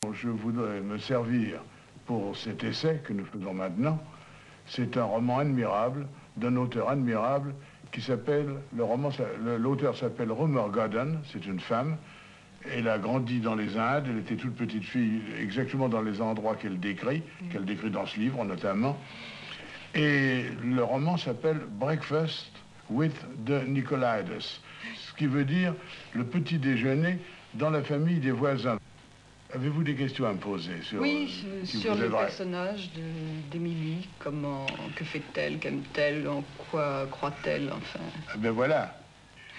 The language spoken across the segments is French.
Je voudrais me servir pour cet essai que nous faisons maintenant. C'est un roman admirable, d'un auteur admirable, qui s'appelle, l'auteur s'appelle Rumer Godden, c'est une femme. Elle a grandi dans les Indes, elle était toute petite fille, exactement dans les endroits qu'elle décrit dans ce livre notamment. Et le roman s'appelle Breakfast with the Nicolaides, ce qui veut dire le petit déjeuner dans la famille des voisins. Avez-vous des questions à me poser sur, sur le personnage d'Émilie, que fait-elle, qu'aime-t-elle, en quoi croit-elle, enfin? Ben voilà,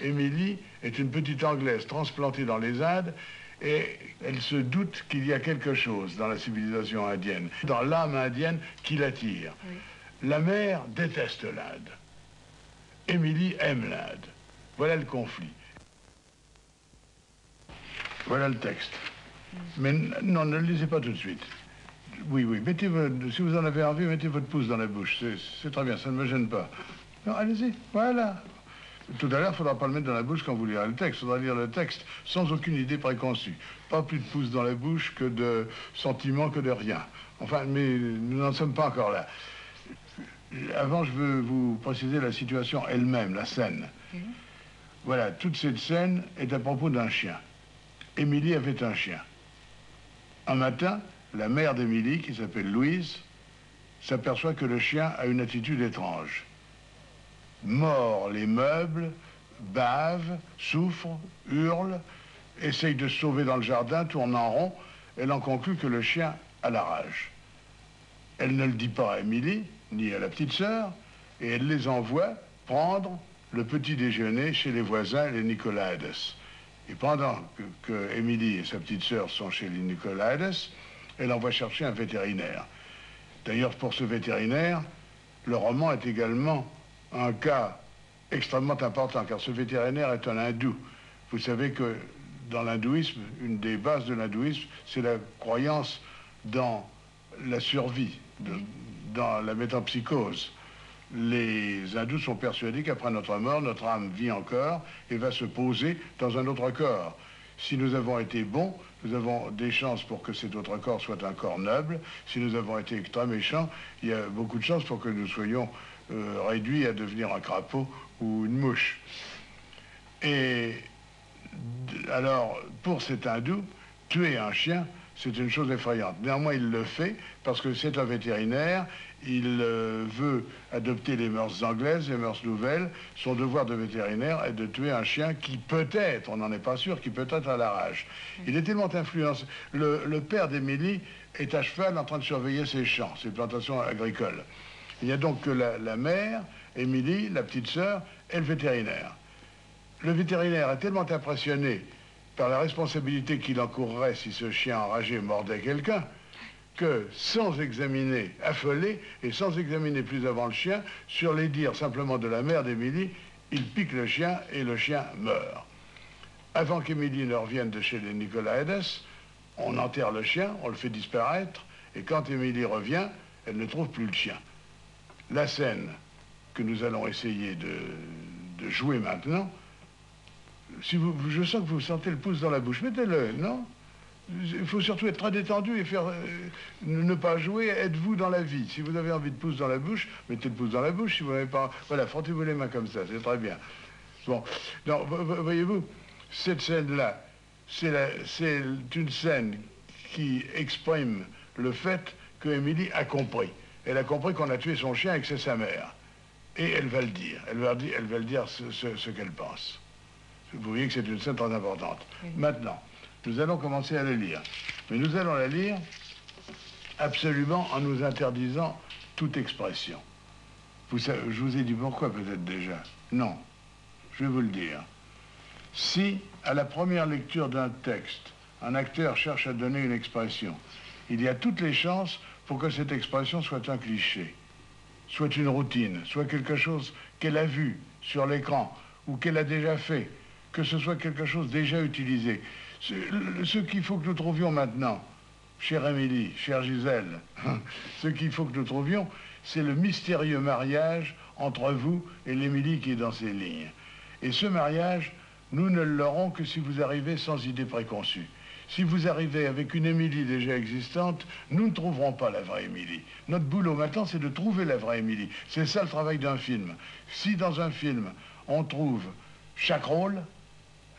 Émilie est une petite Anglaise transplantée dans les Indes et elle se doute qu'il y a quelque chose dans la civilisation indienne, dans l'âme indienne qui l'attire. Oui. La mère déteste l'Inde. Émilie aime l'Inde. Voilà le conflit. Voilà le texte. Mais non, ne le lisez pas tout de suite. Oui, si vous en avez envie, mettez votre pouce dans la bouche. C'est très bien, ça ne me gêne pas. Non, allez-y, voilà. Tout à l'heure, il ne faudra pas le mettre dans la bouche quand vous lirez le texte. Il faudra lire le texte sans aucune idée préconçue. Pas plus de pouce dans la bouche que de sentiments, que de rien. Enfin, mais nous n'en sommes pas encore là. Avant, je veux vous préciser la situation elle-même, la scène. Voilà, toute cette scène est à propos d'un chien. Émilie avait un chien. Un matin, la mère d'Émilie, qui s'appelle Louise, s'aperçoit que le chien a une attitude étrange. Mord les meubles, bave, souffre, hurle, essaye de se sauver dans le jardin, tourne en rond. Elle en conclut que le chien a la rage. Elle ne le dit pas à Émilie, ni à la petite sœur, et elle les envoie prendre le petit déjeuner chez les voisins, les Nicolaides. Et pendant que Émilie et sa petite sœur sont chez les Nicolaides, elle envoie chercher un vétérinaire. D'ailleurs, pour ce vétérinaire, le roman est également un cas extrêmement important, car ce vétérinaire est un hindou. Vous savez que dans l'hindouisme, une des bases de l'hindouisme, c'est la croyance dans la survie, dans la métempsychose. Les hindous sont persuadés qu'après notre mort, notre âme vit encore et va se poser dans un autre corps. Si nous avons été bons, nous avons des chances pour que cet autre corps soit un corps noble. Si nous avons été extra méchants, il y a beaucoup de chances pour que nous soyons réduits à devenir un crapaud ou une mouche. Et alors, pour cet hindou, tuer un chien, c'est une chose effrayante. Néanmoins, il le fait parce que c'est un vétérinaire. Il veut adopter les mœurs anglaises, les mœurs nouvelles. Son devoir de vétérinaire est de tuer un chien qui peut-être, on n'en est pas sûr, qui peut-être a la rage. Il est tellement influencé. Le père d'Émilie est à cheval en train de surveiller ses champs, ses plantations agricoles. Il n'y a donc que la mère, Émilie, la petite sœur, et le vétérinaire. Le vétérinaire est tellement impressionné par la responsabilité qu'il encourrait si ce chien enragé mordait quelqu'un, que sans examiner, affolé, et sans examiner plus avant le chien, sur les dires simplement de la mère d'Émilie, il pique le chien et le chien meurt. Avant qu'Émilie ne revienne de chez les Nicolaides, on enterre le chien, on le fait disparaître, et quand Émilie revient, elle ne trouve plus le chien. La scène que nous allons essayer de jouer maintenant, si je sens que vous sentez le pouce dans la bouche, mettez-le, non? Il faut surtout être très détendu et ne pas jouer, êtes-vous dans la vie. Si vous avez envie de pouce dans la bouche, mettez le pouce dans la bouche. Si vous n'avez pas... Voilà, frottez-vous les mains comme ça, c'est très bien. Bon, non, voyez-vous, cette scène-là, c'est une scène qui exprime le fait que Émilie a compris. Elle a compris qu'on a tué son chien et que c'est sa mère. Et elle va le dire. Elle va le dire ce qu'elle pense. Vous voyez que c'est une scène très importante. Oui. Maintenant, nous allons commencer à la lire. Mais nous allons la lire absolument en nous interdisant toute expression. Je vous ai dit pourquoi peut-être déjà. Non, je vais vous le dire. Si, à la première lecture d'un texte, un acteur cherche à donner une expression, il y a toutes les chances pour que cette expression soit un cliché, soit une routine, soit quelque chose qu'elle a vu sur l'écran ou qu'elle a déjà fait, que ce soit quelque chose déjà utilisé. Ce qu'il faut que nous trouvions maintenant, chère Émilie, chère Gisèle, ce qu'il faut que nous trouvions, c'est le mystérieux mariage entre vous et l'Émilie qui est dans ces lignes. Et ce mariage, nous ne l'aurons que si vous arrivez sans idée préconçue. Si vous arrivez avec une Émilie déjà existante, nous ne trouverons pas la vraie Émilie. Notre boulot maintenant, c'est de trouver la vraie Émilie. C'est ça le travail d'un film. Si dans un film, on trouve chaque rôle,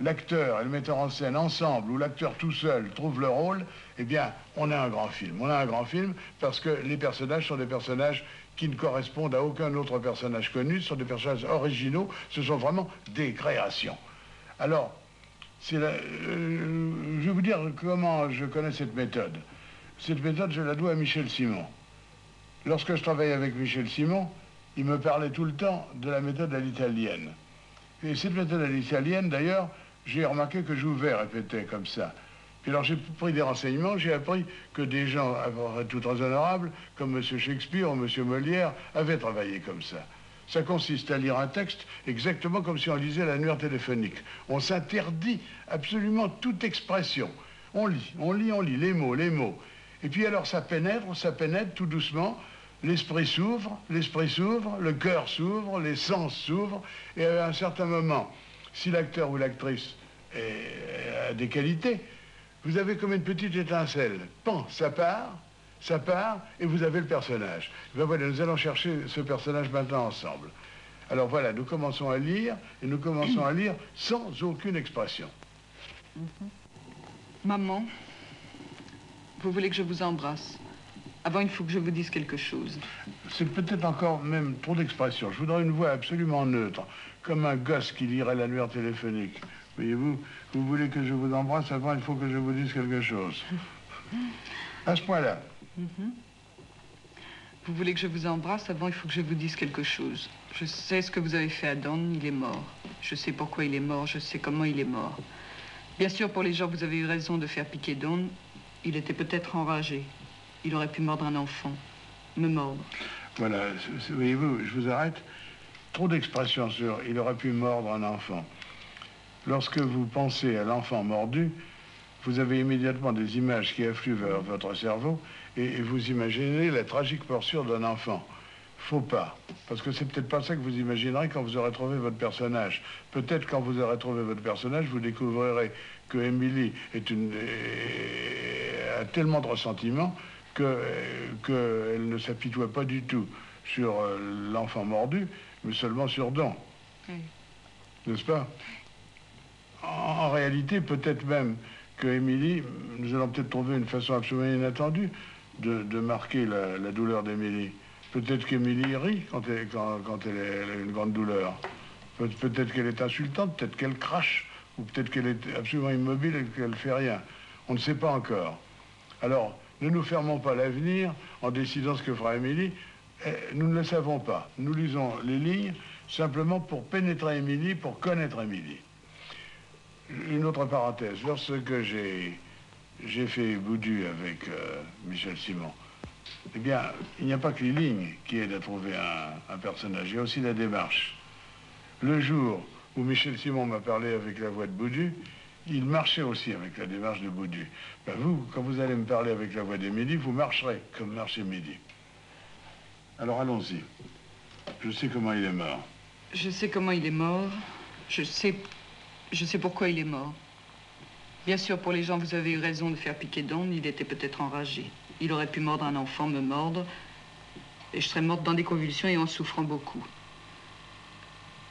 l'acteur et le metteur en scène ensemble, ou l'acteur tout seul trouve le rôle, eh bien, on a un grand film. On a un grand film parce que les personnages sont des personnages qui ne correspondent à aucun autre personnage connu, ce sont des personnages originaux, ce sont vraiment des créations. Alors, je vais vous dire comment je connais cette méthode. Cette méthode, je la dois à Michel Simon. Lorsque je travaillais avec Michel Simon, il me parlait tout le temps de la méthode à l'italienne. Et cette méthode à l'italienne, d'ailleurs, j'ai remarqué que Jouvet répétait comme ça. Puis alors j'ai pris des renseignements, j'ai appris que des gens, tout très honorables, comme M. Shakespeare ou M. Molière, avaient travaillé comme ça. Ça consiste à lire un texte exactement comme si on lisait l'annuaire téléphonique. On s'interdit absolument toute expression. On lit, on lit, on lit, les mots, les mots. Et puis alors ça pénètre tout doucement. L'esprit s'ouvre, le cœur s'ouvre, les sens s'ouvrent. Et à un certain moment, si l'acteur ou l'actrice a des qualités, vous avez comme une petite étincelle. Pan, ça part, et vous avez le personnage. Ben voilà, nous allons chercher ce personnage maintenant ensemble. Alors voilà, nous commençons à lire, et nous commençons à lire sans aucune expression. Maman, vous voulez que je vous embrasse? Avant, il faut que je vous dise quelque chose. C'est peut-être encore même trop d'expression. Je voudrais une voix absolument neutre, comme un gosse qui lirait l'annuaire téléphonique. Voyez-vous, vous voulez que je vous embrasse, avant il faut que je vous dise quelque chose. À ce point-là. Vous voulez que je vous embrasse, avant il faut que je vous dise quelque chose. Je sais ce que vous avez fait à Don, il est mort. Je sais pourquoi il est mort, je sais comment il est mort. Bien sûr, pour les gens, vous avez eu raison de faire piquer Don. Il était peut-être enragé. Il aurait pu mordre un enfant. Me mordre. Voilà, voyez-vous, je vous arrête. Trop d'expressions sur « il aurait pu mordre un enfant ». Lorsque vous pensez à l'enfant mordu, vous avez immédiatement des images qui affluent vers votre cerveau et vous imaginez la tragique morsure d'un enfant. Faut pas, parce que c'est peut-être pas ça que vous imaginerez quand vous aurez trouvé votre personnage. Peut-être quand vous aurez trouvé votre personnage, vous découvrirez que Émilie a tellement de ressentiments qu'elle ne s'apitoie pas du tout sur l'enfant mordu, mais seulement sur Don. Oui. N'est-ce pas? En réalité, peut-être même que Émilie, nous allons peut-être trouver une façon absolument inattendue de marquer la douleur d'Émilie. Peut-être qu'Émilie rit quand elle a une grande douleur. Peut-être qu'elle est insultante, peut-être qu'elle crache, ou peut-être qu'elle est absolument immobile et qu'elle ne fait rien. On ne sait pas encore. Alors, ne nous fermons pas l'avenir en décidant ce que fera Émilie. Nous ne le savons pas. Nous lisons les lignes simplement pour pénétrer Émilie, pour connaître Émilie. Une autre parenthèse. Lorsque j'ai fait Boudu avec Michel Simon, eh bien, il n'y a pas que les lignes qui aident à trouver un personnage. Il y a aussi la démarche. Le jour où Michel Simon m'a parlé avec la voix de Boudu, il marchait aussi avec la démarche de Boudu. Ben vous, quand vous allez me parler avec la voix d'Émilie, vous marcherez comme marche Émilie. Alors allons-y. Je sais comment il est mort. Je sais comment il est mort. Je sais pourquoi il est mort. Bien sûr, pour les gens, vous avez eu raison de faire piquer Don. Il était peut-être enragé. Il aurait pu mordre un enfant, me mordre. Et je serais morte dans des convulsions et en souffrant beaucoup.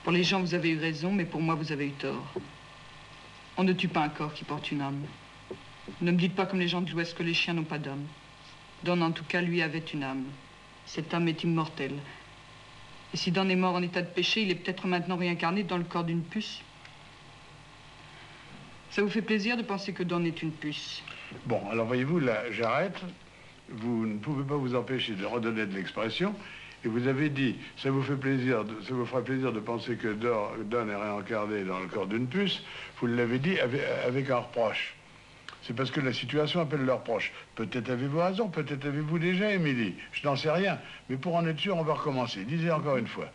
Pour les gens, vous avez eu raison, mais pour moi, vous avez eu tort. On ne tue pas un corps qui porte une âme. Ne me dites pas comme les gens de l'Ouest que les chiens n'ont pas d'âme. Don, en tout cas, lui, avait une âme. Cette âme est immortelle. Et si Don est mort en état de péché, il est peut-être maintenant réincarné dans le corps d'une puce. Ça vous fait plaisir de penser que Don est une puce? Bon, alors voyez-vous, là, j'arrête. Vous ne pouvez pas vous empêcher de redonner de l'expression. Et vous avez dit, ça vous fera plaisir de penser que Don est réincarné dans le corps d'une puce. Vous l'avez dit avec un reproche. C'est parce que la situation appelle le reproche. Peut-être avez-vous raison, peut-être avez-vous déjà, Émilie. Je n'en sais rien. Mais pour en être sûr, on va recommencer. Lisez encore une fois.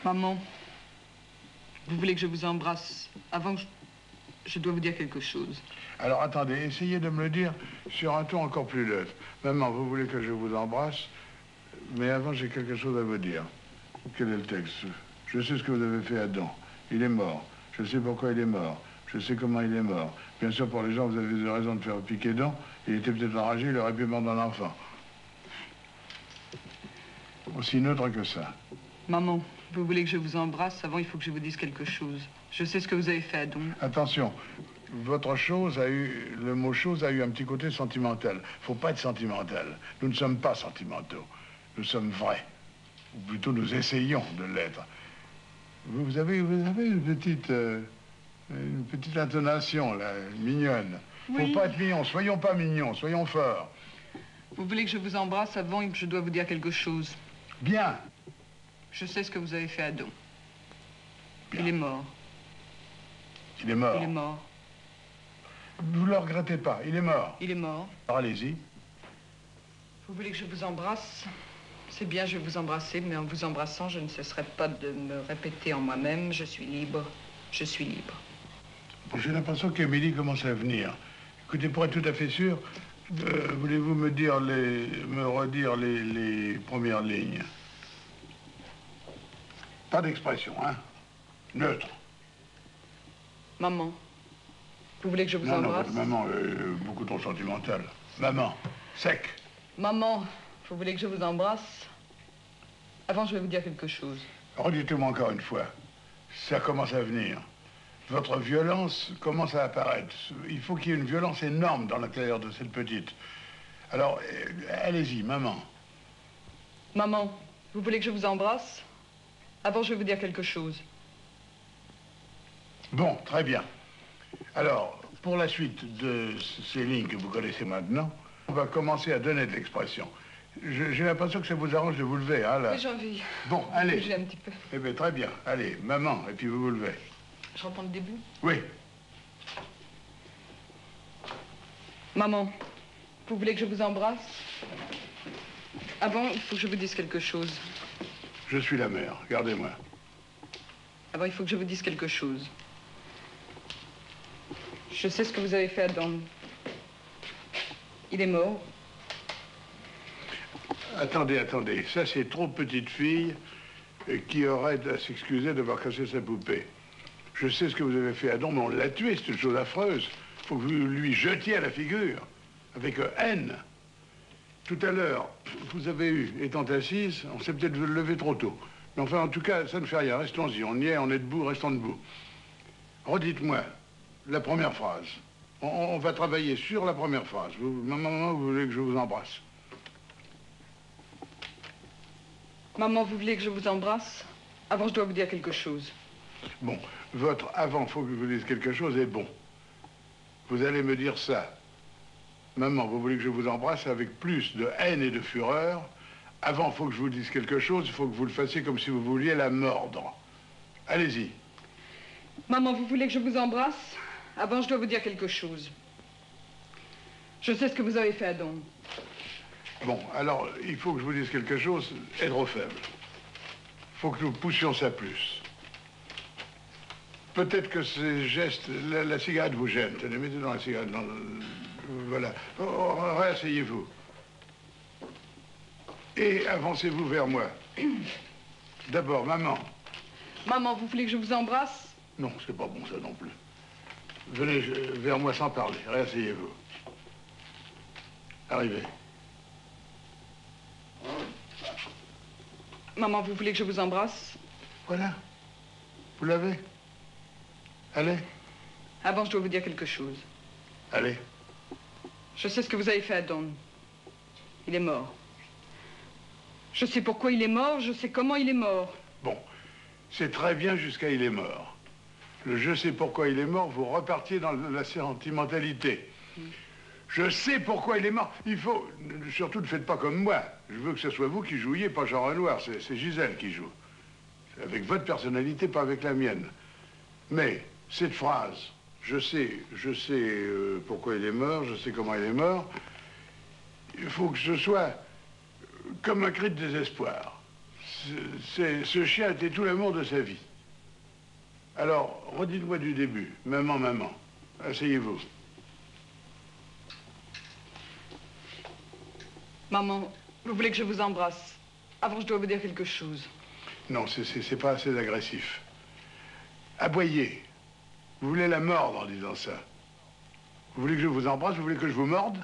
Maman, vous voulez que je vous embrasse? Avant, je dois vous dire quelque chose. Alors attendez, essayez de me le dire sur un ton encore plus neutre. Maman, vous voulez que je vous embrasse, mais avant j'ai quelque chose à vous dire. Quel est le texte? Je sais ce que vous avez fait à Don. Il est mort. Je sais pourquoi il est mort. Je sais comment il est mort. Bien sûr, pour les gens, vous avez eu raison de faire piquer dents. Il était peut-être enragé, il aurait pu mordre un enfant. Aussi neutre que ça. Maman, vous voulez que je vous embrasse? Avant, il faut que je vous dise quelque chose. Je sais ce que vous avez fait à Don. Attention, votre chose a eu... Le mot chose a eu un petit côté sentimental. Faut pas être sentimental. Nous ne sommes pas sentimentaux. Nous sommes vrais. Ou plutôt, nous essayons de l'être. Vous avez une petite intonation, là, mignonne. Oui. Faut pas être mignon. Soyons pas mignons, soyons forts. Vous voulez que je vous embrasse avant et que je dois vous dire quelque chose? Bien. Je sais ce que vous avez fait à Don. Bien. Il est mort. Il est mort. Il est mort. Vous le regrettez pas, il est mort. Il est mort. Alors allez-y. Vous voulez que je vous embrasse? C'est bien, je vais vous embrasser, mais en vous embrassant, je ne cesserai pas de me répéter en moi-même, je suis libre, je suis libre. J'ai l'impression qu'Émilie commence à venir. Écoutez, pour être tout à fait sûr, voulez-vous me redire les premières lignes? Pas d'expression, hein? Neutre. Maman, vous voulez que je vous Non, embrasse? votre maman est beaucoup trop sentimentale. Maman, sec. Maman, vous voulez que je vous embrasse? Avant, je vais vous dire quelque chose. Redites-moi encore une fois. Ça commence à venir. Votre violence commence à apparaître. Il faut qu'il y ait une violence énorme dans l'intérieur de cette petite. Alors, allez-y, maman. Maman, vous voulez que je vous embrasse? Avant, je vais vous dire quelque chose. Bon, très bien. Alors, pour la suite de ces lignes que vous connaissez maintenant, on va commencer à donner de l'expression. J'ai l'impression que ça vous arrange de vous lever, hein, là. Oui, j'ai envie. Bon, allez. Bouger un petit peu. Eh bien, très bien. Allez, maman, et puis vous vous levez. Je reprends le début. Oui. Maman, vous voulez que je vous embrasse? Avant, il faut que je vous dise quelque chose. Je suis la mère, regardez-moi. Avant, il faut que je vous dise quelque chose. Je sais ce que vous avez fait à Don. Il est mort. Attendez, attendez. Ça, c'est trop petite fille qui aurait à s'excuser d'avoir cassé sa poupée. Je sais ce que vous avez fait à Don, mais on l'a tué, c'est une chose affreuse. Faut que vous lui jetiez à la figure, avec haine. Tout à l'heure, vous avez eu, étant assise, on s'est peut-être levé trop tôt. Mais enfin, en tout cas, ça ne fait rien. Restons-y. On y est, on est debout, restons debout. Redites-moi la première phrase. On va travailler sur la première phrase. Maman, vous voulez que je vous embrasse? Maman, vous voulez que je vous embrasse? Avant, je dois vous dire quelque chose. Bon, votre avant, faut que je vous dise quelque chose, est bon. Vous allez me dire ça. Maman, vous voulez que je vous embrasse avec plus de haine et de fureur. Avant, il faut que je vous dise quelque chose, il faut que vous le fassiez comme si vous vouliez la mordre. Allez-y. Maman, vous voulez que je vous embrasse? Avant, je dois vous dire quelque chose. Je sais ce que vous avez fait à Don. Bon, alors, il faut que je vous dise quelque chose, est trop faible. Il faut que nous poussions ça plus. Peut-être que ces gestes, la cigarette vous gêne. Tenez, mettez dans la cigarette. Voilà. Réasseyez-vous. Et avancez-vous vers moi. D'abord, maman. Maman, vous voulez que je vous embrasse? Non, c'est pas bon ça non plus. Venez vers moi sans parler. Réasseyez-vous. Arrivez. Maman, vous voulez que je vous embrasse? Voilà. Vous l'avez? Allez. Avant, je dois vous dire quelque chose. Allez. Je sais ce que vous avez fait à Don. Il est mort. Je sais pourquoi il est mort, je sais comment il est mort. Bon, c'est très bien jusqu'à il est mort. Le je sais pourquoi il est mort, vous repartiez dans la sentimentalité. Je sais pourquoi il est mort. Il faut... Surtout, ne faites pas comme moi. Je veux que ce soit vous qui jouiez, pas Jean Renoir. C'est Gisèle qui joue. Avec votre personnalité, pas avec la mienne. Mais cette phrase, je sais pourquoi il est mort, je sais comment il est mort, il faut que ce soit comme un cri de désespoir. Ce chien était tout l'amour de sa vie. Alors, redites-moi du début. Maman, maman. Asseyez-vous. Maman, vous voulez que je vous embrasse? Avant, je dois vous dire quelque chose. Non, c'est pas assez agressif. Aboyez. Vous voulez la mordre en disant ça. Vous voulez que je vous embrasse? Vous voulez que je vous morde?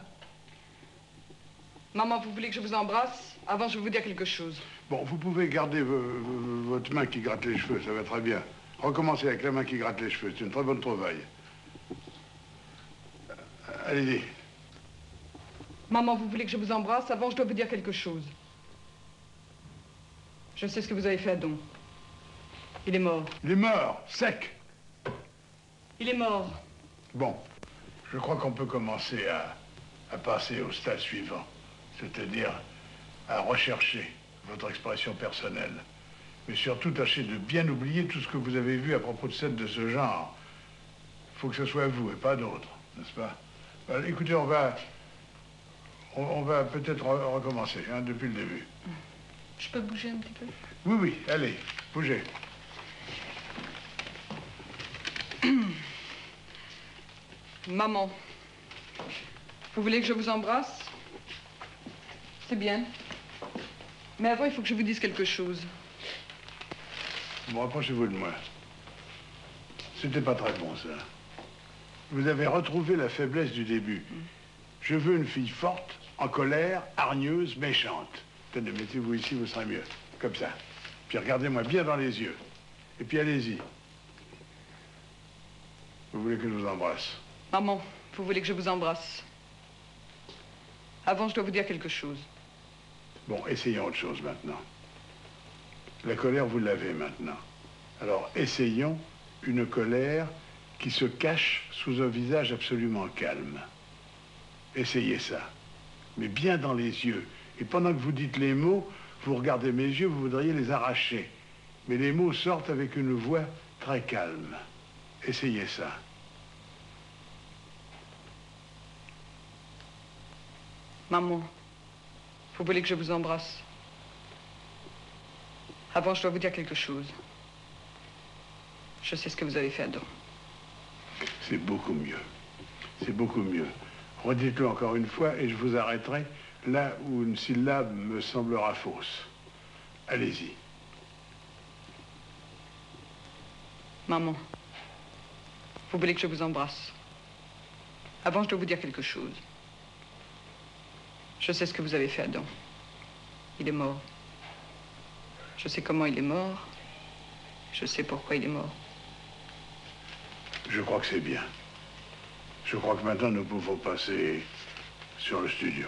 Maman, vous voulez que je vous embrasse? Avant, je vais vous dire quelque chose. Bon, vous pouvez garder votre main qui gratte les cheveux, ça va très bien. Recommencez avec la main qui gratte les cheveux, c'est une très bonne trouvaille. Allez-y. Maman, vous voulez que je vous embrasse? Avant, je dois vous dire quelque chose. Je sais ce que vous avez fait à Don. Il est mort. Il est mort, sec. Il est mort. Bon, je crois qu'on peut commencer à passer au stade suivant, c'est-à-dire à rechercher votre expression personnelle. Mais surtout, tâchez de bien oublier tout ce que vous avez vu à propos de scènes de ce genre. Il faut que ce soit vous et pas d'autres, n'est-ce pas? Alors, écoutez, on va peut-être recommencer, hein, depuis le début. Je peux bouger un petit peu? Oui, oui, allez, bougez. Maman, vous voulez que je vous embrasse? C'est bien. Mais avant, il faut que je vous dise quelque chose. Bon, approchez-vous de moi. C'était pas très bon, ça. Vous avez retrouvé la faiblesse du début. Je veux une fille forte, en colère, hargneuse, méchante. Tenez, mettez-vous ici, vous serez mieux. Comme ça. Puis regardez-moi bien dans les yeux. Et puis allez-y. Vous voulez que je vous embrasse? Maman, vous voulez que je vous embrasse? Avant, je dois vous dire quelque chose. Bon, essayons autre chose maintenant. La colère, vous l'avez maintenant. Alors, essayons une colère qui se cache sous un visage absolument calme. Essayez ça. Mais bien dans les yeux. Et pendant que vous dites les mots, vous regardez mes yeux, vous voudriez les arracher. Mais les mots sortent avec une voix très calme. Essayez ça. Maman, vous voulez que je vous embrasse? Avant, je dois vous dire quelque chose. Je sais ce que vous avez fait à Don. C'est beaucoup mieux. C'est beaucoup mieux. Redites-le encore une fois et je vous arrêterai là où une syllabe me semblera fausse. Allez-y. Maman, vous voulez que je vous embrasse? Avant, je dois vous dire quelque chose. Je sais ce que vous avez fait à Don. Il est mort. Je sais comment il est mort. Je sais pourquoi il est mort. Je crois que c'est bien. Je crois que maintenant, nous pouvons passer sur le studio.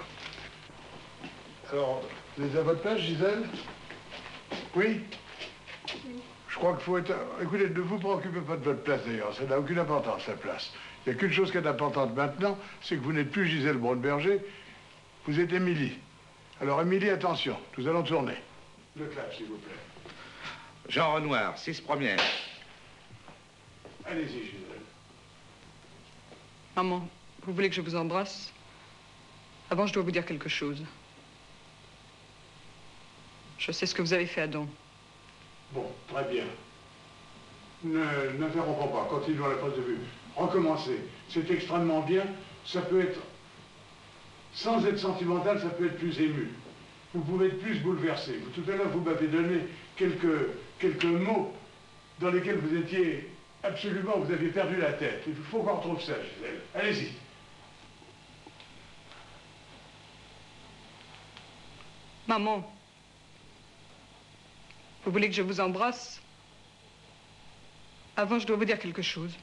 Alors, vous êtes à votre place, Gisèle? Oui? Je crois qu'il faut être... Écoutez, ne vous préoccupez pas de votre place, d'ailleurs. Ça n'a aucune importance, la place. Il n'y a qu'une chose qui est importante maintenant, c'est que vous n'êtes plus Gisèle Braunberger, vous êtes Émilie. Alors, Émilie, attention, nous allons tourner. Le clap, s'il vous plaît. Jean Renoir, 6 premières. Allez-y, Gisèle. Maman, vous voulez que je vous embrasse? Avant, je dois vous dire quelque chose. Je sais ce que vous avez fait à Don. Bon, très bien. N'interrompons pas, continuons à la pause de vue. Recommencez. C'est extrêmement bien. Ça peut être, sans être sentimental, ça peut être plus ému. Vous pouvez être plus bouleversé. Tout à l'heure, vous m'avez donné quelques mots dans lesquels vous étiez absolument, vous aviez perdu la tête. Il faut qu'on retrouve ça, Gisèle. Allez-y. Maman, vous voulez que je vous embrasse? Avant, je dois vous dire quelque chose.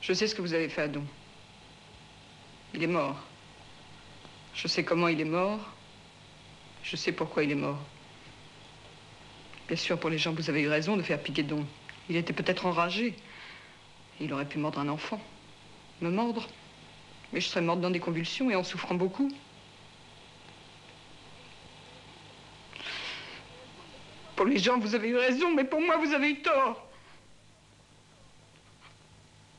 Je sais ce que vous avez fait à Don. Il est mort. Je sais comment il est mort. Je sais pourquoi il est mort. Bien sûr, pour les gens, vous avez eu raison de faire piquer Don. Il était peut-être enragé. Il aurait pu mordre un enfant. Me mordre. Mais je serais morte dans des convulsions et en souffrant beaucoup. Pour les gens, vous avez eu raison, mais pour moi, vous avez eu tort.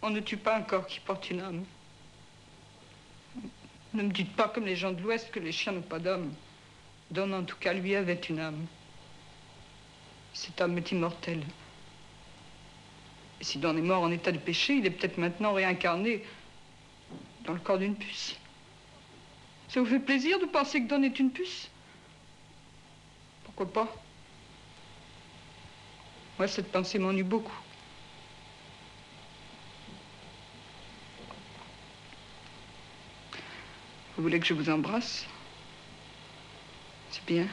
On ne tue pas un corps qui porte une âme. Ne me dites pas, comme les gens de l'Ouest, que les chiens n'ont pas d'âme. Don, en tout cas, lui, avait une âme. Cette âme est immortelle. Et si Don est mort en état de péché, il est peut-être maintenant réincarné dans le corps d'une puce. Ça vous fait plaisir de penser que Don est une puce? Pourquoi pas? Moi, cette pensée m'ennuie beaucoup. Vous voulez que je vous embrasse? C'est bien.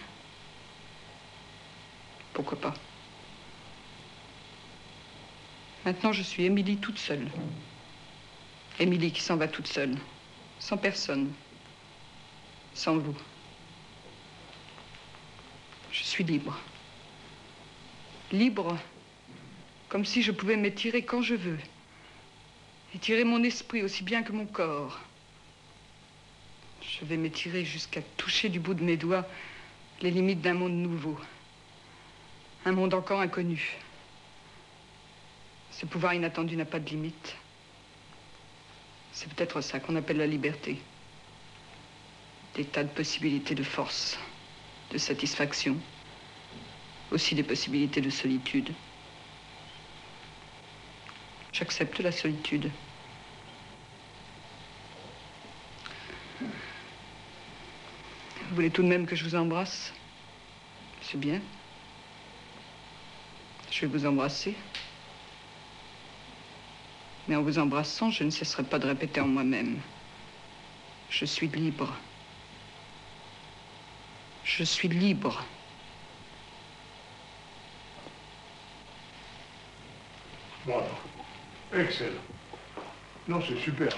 Pourquoi pas? Maintenant, je suis Émilie toute seule. Émilie qui s'en va toute seule. Sans personne. Sans vous. Je suis libre. Libre, comme si je pouvais m'étirer quand je veux. Étirer mon esprit aussi bien que mon corps. Je vais m'étirer jusqu'à toucher du bout de mes doigts les limites d'un monde nouveau. Un monde encore inconnu. Ce pouvoir inattendu n'a pas de limite. C'est peut-être ça qu'on appelle la liberté. Des tas de possibilités de force, de satisfaction. Aussi des possibilités de solitude. J'accepte la solitude. Vous voulez tout de même que je vous embrasse? C'est bien. Je vais vous embrasser. Mais en vous embrassant, je ne cesserai pas de répéter en moi-même. Je suis libre. Je suis libre. Voilà. Excellent. Non, c'est super.